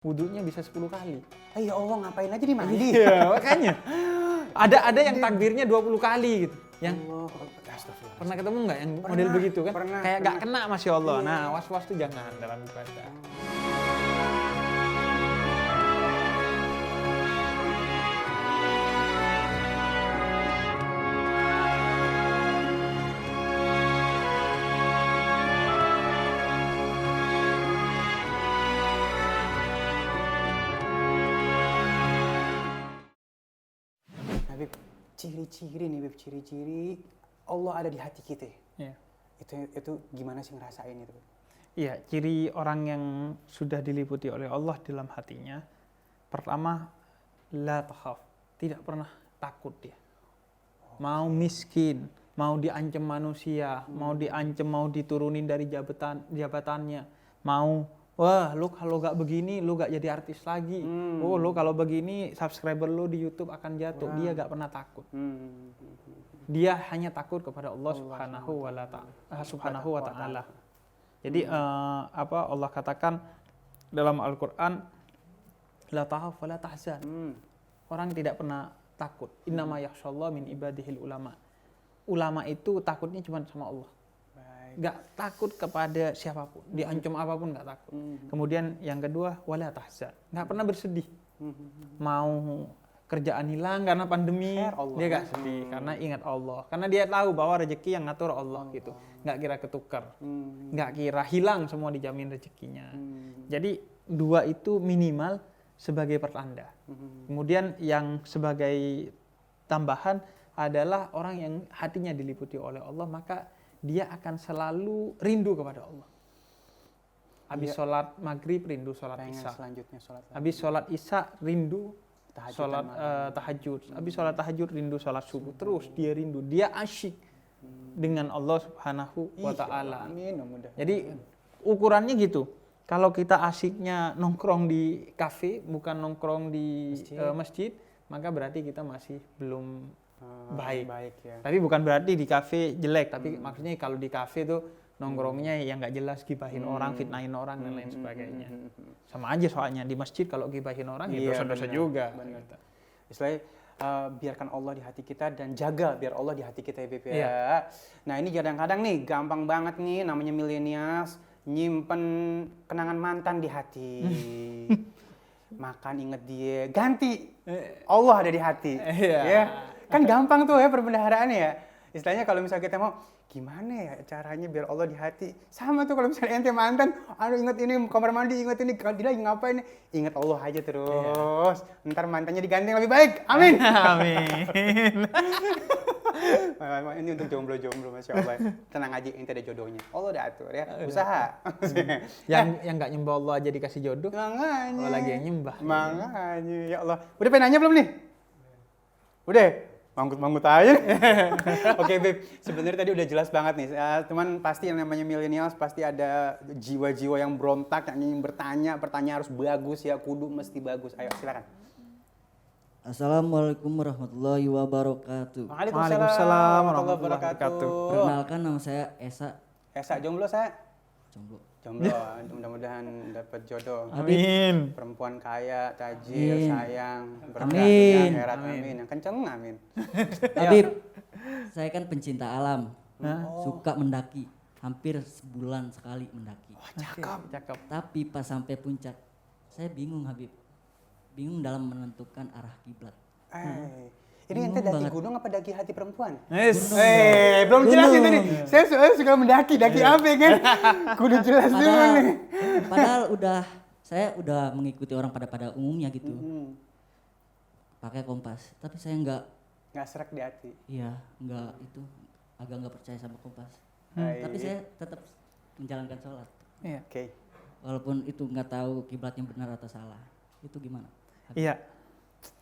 wudunya bisa 10 kali. Ya Allah, ngapain aja di mandi? Iya, makanya. Ada yang takbirnya 20 kali gitu. Yang pernah ketemu nggak yang model begitu kan? Kayak nggak kena, Masya Allah. Iya. Nah, was-was tuh jangan dalam ibadah. Beb, ciri-ciri nih Beb, ciri-ciri Allah ada di hati kita. Iya. Itu gimana sih ngerasain itu? Iya, ciri orang yang sudah diliputi oleh Allah dalam hatinya, pertama, la takhaf, tidak pernah takut dia. Mau miskin, mau diancam manusia, mau diancam, mau diturunin dari jabatannya, mau, wah lu kalau gak begini lu gak jadi artis lagi, oh lu kalau begini subscriber lu di YouTube akan jatuh. Dia gak pernah takut. Dia hanya takut kepada Allah Subhanahu wa Ta'ala. Jadi Allah katakan dalam Al-Quran, la takhaf wa la tahzan. Orang tidak pernah takut. Innama yakhshallah min ibadihil ulama. Ulama itu takutnya cuma sama Allah. Nggak takut kepada siapapun. Diancam apapun nggak takut. Kemudian yang kedua, wala tahzan. Nggak pernah bersedih. Mau kerjaan hilang karena pandemi, dia nggak sedih karena ingat Allah. Karena dia tahu bahwa rezeki yang ngatur Allah gitu. Nggak kira ketukar. Nggak kira hilang, semua dijamin rezekinya. Jadi dua itu minimal sebagai pertanda. Kemudian yang sebagai tambahan adalah orang yang hatinya diliputi oleh Allah, maka dia akan selalu rindu kepada Allah. Habis sholat maghrib rindu sholat isya. Habis sholat isya rindu sholat tahajud. Habis sholat tahajud rindu sholat subuh. Terus dia rindu, dia asyik dengan Allah Subhanahu wa Ta'ala. Jadi ukurannya gitu. Kalau kita asyiknya nongkrong di kafe, bukan nongkrong di masjid, maka berarti kita masih belum baik ya. Tapi bukan berarti di kafe jelek, tapi maksudnya kalau di kafe tuh nongkrongnya yang nggak jelas, gibahin orang, fitnahin orang dan lain sebagainya. Sama aja soalnya di masjid kalau gibahin orang ya dosa-dosa juga. Istilahnya biarkan Allah di hati kita dan jaga biar Allah di hati kita ya Beb ya. Nah ini kadang-kadang nih gampang banget nih namanya milenials nyimpen kenangan mantan di hati. Makan inget dia, ganti Allah ada di hati. Ya. Kan gampang tuh ya perbendaharaannya ya. Istilahnya kalau misalnya kita mau gimana ya caranya biar Allah di hati. Sama tuh kalau misalnya ente mantan, inget ini kamar mandi, inget ini dia lagi ngapain nih. Inget Allah aja terus. Ntar mantannya diganti yang lebih baik. Amin. Amin. Ini untuk jomblo-jomblo, Masya Allah. Tenang aja, ente ada jodohnya. Allah udah atur ya, usaha. yang nggak nyembah Allah aja dikasih jodoh. Makanya. Kalau lagi yang nyembah. Makanya, ya Allah. Udah pengen nanya belum nih? Udah? Manggut-manggut aja. Oke, Beb. Sebenarnya tadi udah jelas banget nih. Cuman pasti yang namanya millennials pasti ada jiwa-jiwa yang berontak, yang ingin bertanya. Pertanyaan harus bagus ya, kudu mesti bagus. Ayo, silakan. Assalamualaikum warahmatullahi wabarakatuh. Waalaikumsalam warahmatullahi wabarakatuh. Perkenalkan nama saya Esa. Esa, jomblo saya? Jomblo. Jomblo, mudah-mudahan dapat jodoh. Amin. Perempuan kaya, tajir, sayang, berkah Amin. akhirat, amin. Yang kenceng, amin. Habib, saya kan pencinta alam, suka mendaki, hampir sebulan sekali mendaki. Cakep. Tapi pas sampai puncak, saya bingung Habib, bingung dalam menentukan arah kiblat. Ini ente daki gunung apa daki hati perempuan? Belum jelas itu nih. Saya suka mendaki, daki apa kan? Kudu jelas dulu nih. Padahal saya udah mengikuti orang pada umumnya gitu. Pakai kompas, tapi saya nggak serak di hati. Iya, agak nggak percaya sama kompas. Tapi saya tetap menjalankan sholat. Oke. Walaupun itu nggak tahu kiblatnya benar atau salah. Itu gimana? Iya.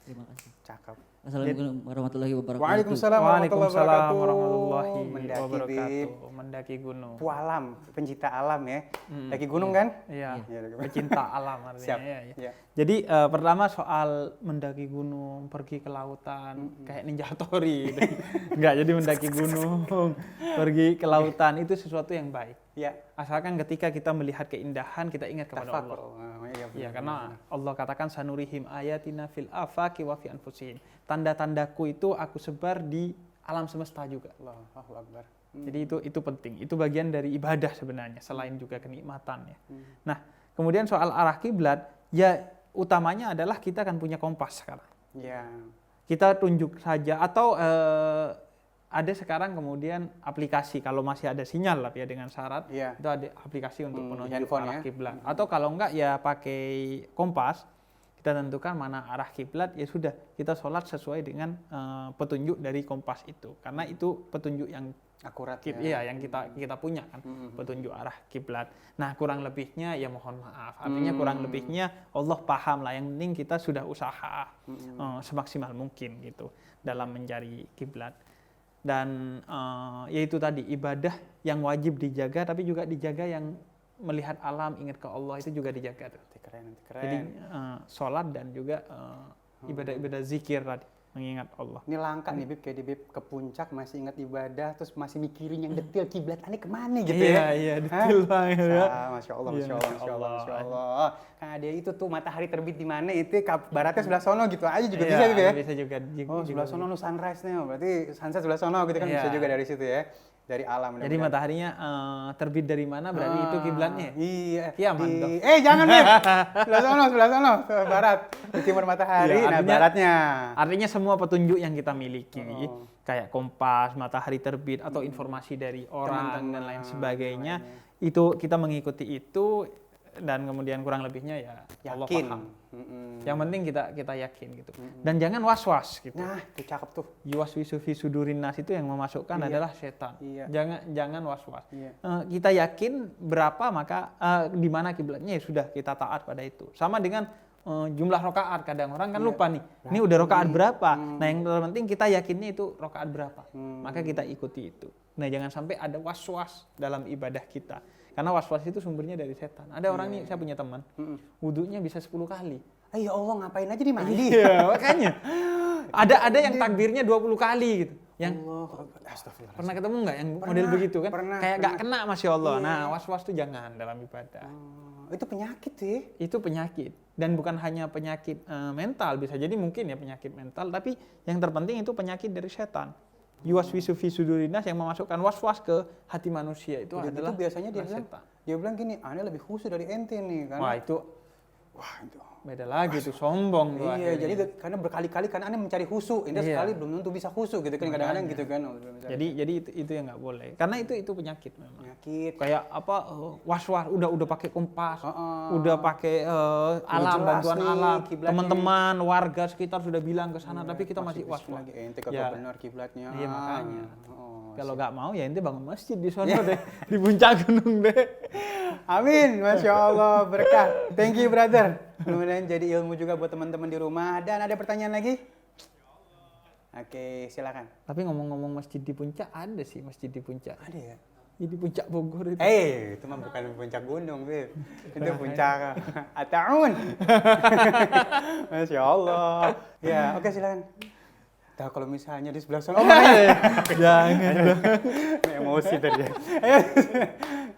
Terima kasih. Cakep. Assalamualaikum warahmatullahi wabarakatuh. Waalaikumsalam warahmatullahi Mendaki, wabarakatuh. Mendaki gunung. Pualam, pencinta alam ya. Daki gunung kan? Iya. Pecinta alam artinya. Siap. Ya. Jadi pertama soal mendaki gunung, pergi ke lautan, kayak Ninja Hattori. Enggak, jadi mendaki gunung, pergi ke lautan itu sesuatu yang baik. Ya. Asalkan ketika kita melihat keindahan, kita ingat kepada Allah. iya, Ya, benar, karena benar. Allah katakan sanurihim ayatina fil afaqi wa fi anfusihim. Tanda-tandaku itu aku sebar di alam semesta juga. Allahu Akbar. Jadi itu penting. Itu bagian dari ibadah sebenarnya selain juga kenikmatan ya. Hmm. Nah, kemudian soal arah kiblat, ya utamanya adalah kita akan punya kompas sekarang. Ya. Kita tunjuk saja atau ada sekarang kemudian aplikasi kalau masih ada sinyal lah ya dengan syarat Iya. itu ada aplikasi untuk menunjuk handphone arah ya. kiblat. Atau kalau enggak ya pakai kompas kita tentukan mana arah kiblat ya sudah kita sholat sesuai dengan petunjuk dari kompas itu karena itu petunjuk yang Akurat iya yang kita punya kan petunjuk arah kiblat. Nah kurang lebihnya ya mohon maaf artinya kurang lebihnya Allah paham lah yang penting kita sudah usaha semaksimal mungkin gitu dalam mencari kiblat. Dan yaitu tadi ibadah yang wajib dijaga tapi juga dijaga yang melihat alam ingat ke Allah itu juga dijaga tuh. Keren. Jadi sholat dan juga ibadah-ibadah zikir tadi mengingat Allah. Ini langka nih Bib, kayak di Bib ke puncak masih ingat ibadah, terus masih mikirin yang detail kiblat aneh kemana gitu ya? Iya detail banget ya. Masya Allah, Iya, Masya Allah. Kan ada itu tuh matahari terbit di mana itu baratnya sebelah sono gitu aja juga bisa Bib ya? Bisa juga. Oh sebelah sono sunrise nih, berarti sunset sebelah sono gitu kan Iya. bisa juga dari situ ya, dari alam. Jadi mataharinya terbit dari mana berarti itu kiblatnya. Iya. Kiamat dong. Jangan Bib, sebelah sono, barat, di timur matahari, Iya, nah baratnya. Artinya semua petunjuk yang kita miliki, kayak kompas, matahari terbit, atau informasi dari orang dan lain sebagainya, itu kita mengikuti itu dan kemudian kurang lebihnya ya Allah Yakin. paham. Yang penting kita yakin gitu. Dan jangan was-was gitu. Nah, itu cakep tuh. Yuwaswisu fi sudurin nas itu yang memasukkan adalah setan. Iya. Jangan was-was. Iya. Kita yakin berapa maka di mana kiblatnya ya sudah kita taat pada itu. Sama dengan jumlah rokaat kadang orang kan lupa nih. Ini udah rokaat berapa? Nah yang terpenting kita yakinnya itu rokaat berapa. Maka kita ikuti itu. Nah jangan sampai ada was-was dalam ibadah kita. Karena was-was itu sumbernya dari setan. Ada orang nih, saya punya teman, wudunya bisa 10 kali. Ya Allah ngapain aja di mandi? Iya, makanya. Ada yang takbirnya 20 kali gitu. Yang Astagfirullah. pernah ketemu nggak yang model begitu kan? Pernah. Kayak nggak kena Masya Allah. Nah, was-was itu jangan dalam ibadah. Itu penyakit sih. Itu penyakit. Dan bukan hanya penyakit mental, bisa jadi mungkin ya penyakit mental, tapi yang terpenting itu penyakit dari setan. Yuwaswisu fi sudurinas yang memasukkan was-was ke hati manusia itu adalah Itu biasanya dia setan. bilang gini, aneh lebih khusyuk dari ente nih kan. Wah, itu itu. beda lagi tuh, sombong tuh. Iya, akhirnya. jadi karena berkali-kali kan aneh mencari khusyuk, ente Iya. sekali belum tentu bisa khusyuk gitu kan kadang-kadang gitu kan. Jadi itu yang nggak boleh. Karena itu penyakit memang. penyakit. Kayak apa was-was udah pakai kompas, udah pakai alam, jelas bantuan nih alam, kiblatnya. teman-teman warga sekitar sudah bilang ke sana tapi kita masih was-was. Lagi ente kagak Ya. benar kiblatnya. Iya, makanya. Oh, Kalau nggak mau ya ente bangun masjid di sana deh, di puncak gunung deh. Amin, Masya Allah, berkah. Thank you brother. Mudah-mudahan jadi ilmu juga buat teman-teman di rumah. Dan ada pertanyaan lagi? Oke, silakan. Tapi ngomong-ngomong masjid di puncak, ada sih masjid di puncak. Ada ya? Di puncak Bogor itu. Itu mah bukan puncak gunung, Bib. Itu puncak Ataun. Masya Allah. Ya, oke silakan. Tahu kalau misalnya di sebelah sana, Jangan. emosi tadi. Ayo.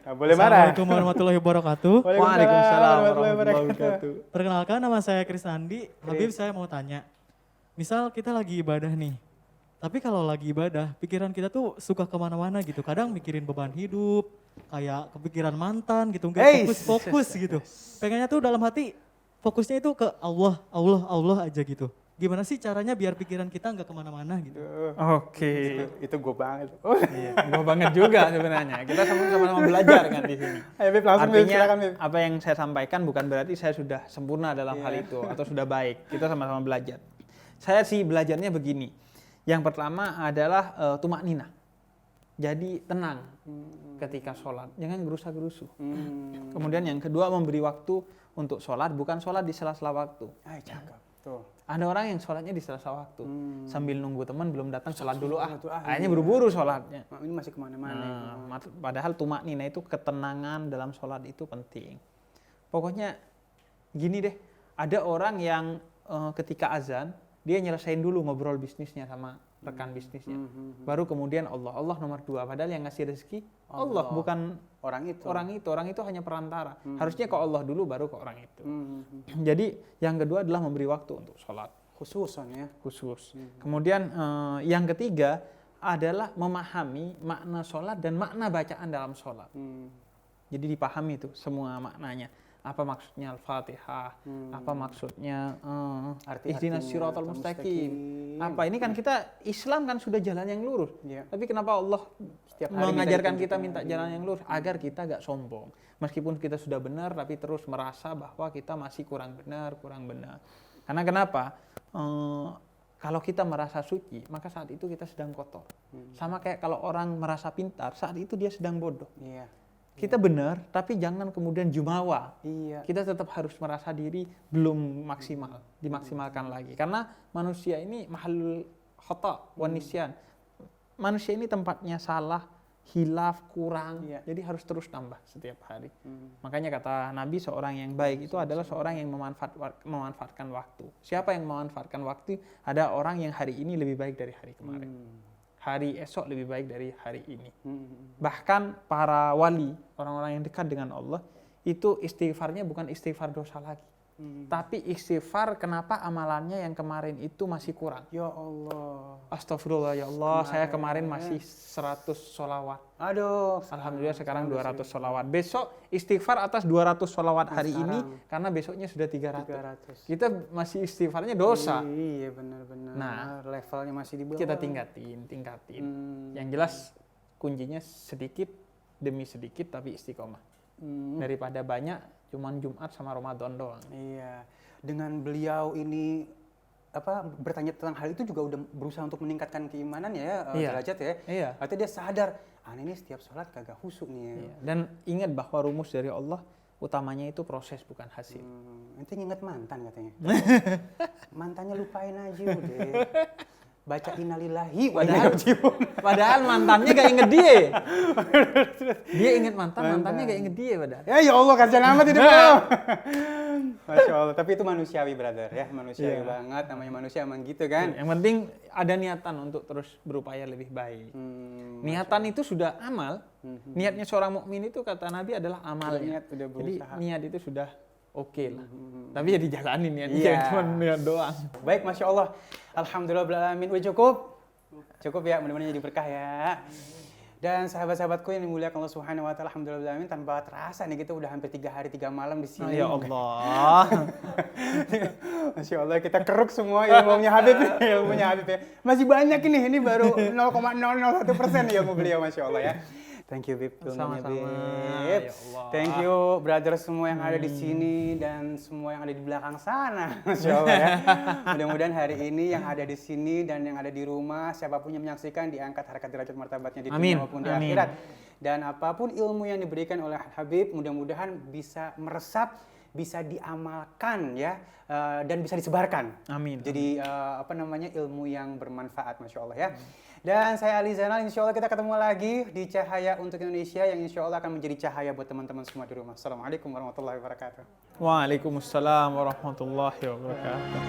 Nggak boleh marah. Assalamualaikum warahmatullahi wabarakatuh. Waalaikumsalam warahmatullahi wabarakatuh. Perkenalkan nama saya Krisandi. Habib saya mau tanya. Misal kita lagi ibadah nih. Tapi kalau lagi ibadah, pikiran kita tuh suka kemana-mana gitu. Kadang mikirin beban hidup, kayak kepikiran mantan gitu. Nggak fokus gitu. Pengennya tuh dalam hati, fokusnya itu ke Allah aja gitu. Gimana sih caranya biar pikiran kita nggak kemana-mana gitu? Oke. Itu gue banget. Iya, gua banget juga sebenarnya. Kita sama-sama belajar kan di sini. Ayo Bib, langsung Bib, Artinya silakan Bib. apa yang saya sampaikan bukan berarti saya sudah sempurna dalam hal itu atau sudah baik. Kita sama-sama belajar. Saya sih belajarnya begini. Yang pertama adalah tumak nina. Jadi tenang ketika sholat, jangan gerusa-gerusu. Kemudian yang kedua memberi waktu untuk sholat, bukan sholat di sela-sela waktu. Cakep. Tuh. Ada orang yang sholatnya di sela-sela waktu, sambil nunggu teman belum datang sholat dulu akhirnya buru-buru sholatnya. Ini masih kemana-mana. Padahal tumak nina itu ketenangan dalam sholat itu penting. Pokoknya gini deh, ada orang yang ketika azan dia nyelesain dulu ngobrol bisnisnya sama rekan bisnisnya. Baru kemudian Allah. Allah nomor 2. Padahal yang ngasih rezeki Allah, bukan orang itu hanya perantara. Harusnya ke Allah dulu, baru ke orang itu. Jadi yang kedua adalah memberi waktu untuk sholat. Khususan ya. Khusus. Kemudian yang ketiga adalah memahami makna sholat dan makna bacaan dalam sholat. Jadi dipahami itu semua maknanya. Apa maksudnya Al-Fatihah, apa maksudnya ihdinas siratal mustaqim. Apa ini kan kita Islam kan sudah jalan yang lurus. Tapi kenapa Allah Setiap hari mengajarkan kita minta jalan yang lurus? Agar kita gak sombong. Meskipun kita sudah benar tapi terus merasa bahwa kita masih kurang benar. Karena kenapa? Kalau kita merasa suci, maka saat itu kita sedang kotor. Sama kayak kalau orang merasa pintar, saat itu dia sedang bodoh. Kita benar, tapi jangan kemudian jumawa. Kita tetap harus merasa diri belum maksimal, dimaksimalkan lagi. Karena manusia ini mahalul khata' wan nisyan. Manusia ini tempatnya salah, hilaf, kurang. Jadi harus terus tambah setiap hari. Makanya kata Nabi, seorang yang baik itu adalah seorang yang memanfaatkan waktu. Siapa yang memanfaatkan waktu? Ada orang yang hari ini lebih baik dari hari kemarin. Hari esok lebih baik dari hari ini. Bahkan para wali, orang-orang yang dekat dengan Allah, itu istighfarnya bukan istighfar dosa lagi. Tapi istighfar kenapa amalannya yang kemarin itu masih kurang. Ya Allah. Astagfirullah ya Allah, saya kemarin masih 100 sholawat. Aduh. Alhamdulillah sekarang 200 sholawat. Besok istighfar atas 200 sholawat hari ini, karena besoknya sudah 300. Kita masih istighfarnya dosa. Iya benar-benar. Nah, levelnya masih di bawah. Kita tingkatin. Yang jelas kuncinya sedikit demi sedikit tapi istiqomah. Daripada banyak cuman Jumat sama Ramadan doang. Iya. Dengan beliau ini bertanya tentang hal itu juga udah berusaha untuk meningkatkan keimanan ya, derajat ya. Iya. Artinya dia sadar, ini setiap sholat kagak khusyuk nih ya. Iya. Dan ingat bahwa rumus dari Allah utamanya itu proses bukan hasil. Nanti nginget mantan katanya. Mantannya lupain aja udah. Baca innalillahi wa inna ilaihi raji'un. Padahal mantannya gak inget dia. Dia inget mantannya gak inget dia padahal. Ya Allah, kasihan amat hidup lo. Masya Allah, tapi itu manusiawi brother ya, manusiawi banget, namanya manusia emang gitu kan. Yang penting ada niatan untuk terus berupaya lebih baik. Niatan itu sudah amal. Niatnya seorang mukmin itu kata Nabi adalah amalnya. Jadi niat itu sudah oke lah. Tapi ya dijalanin ya, jangan cuma niat doang. Baik, Masya Allah. Alhamdulillah beralamin. Cukup ya, mudah-mudahan jadi berkah ya. Dan sahabat-sahabatku yang dimuliakan Allah Subhanahu wa taala, alhamdulillah beralamin, tanpa terasa nih kita udah hampir 3 hari 3 malam di sini. Ya Allah. Masya Allah, kita keruk semua ilmunya Habib ya. Masih banyak ini baru 0,001% ilmu beliau, Masya Allah ya. Thank you Bib, Sama-sama. Bib. Ya Allah. Thank you brother semua yang ada di sini dan semua yang ada di belakang sana. Masya Allah ya. Mudah-mudahan hari ini yang ada di sini dan yang ada di rumah, siapapun yang menyaksikan diangkat harkat derajat martabatnya di dunia maupun di akhirat. Dan apapun ilmu yang diberikan oleh Habib, mudah-mudahan bisa meresap, bisa diamalkan ya, dan bisa disebarkan. Amin. Jadi ilmu yang bermanfaat, Masya Allah ya. Dan saya Ali Zainal, insya Allah kita ketemu lagi di Cahaya untuk Indonesia yang insya Allah akan menjadi cahaya buat teman-teman semua di rumah. Assalamualaikum warahmatullahi wabarakatuh. Waalaikumsalam warahmatullahi wabarakatuh.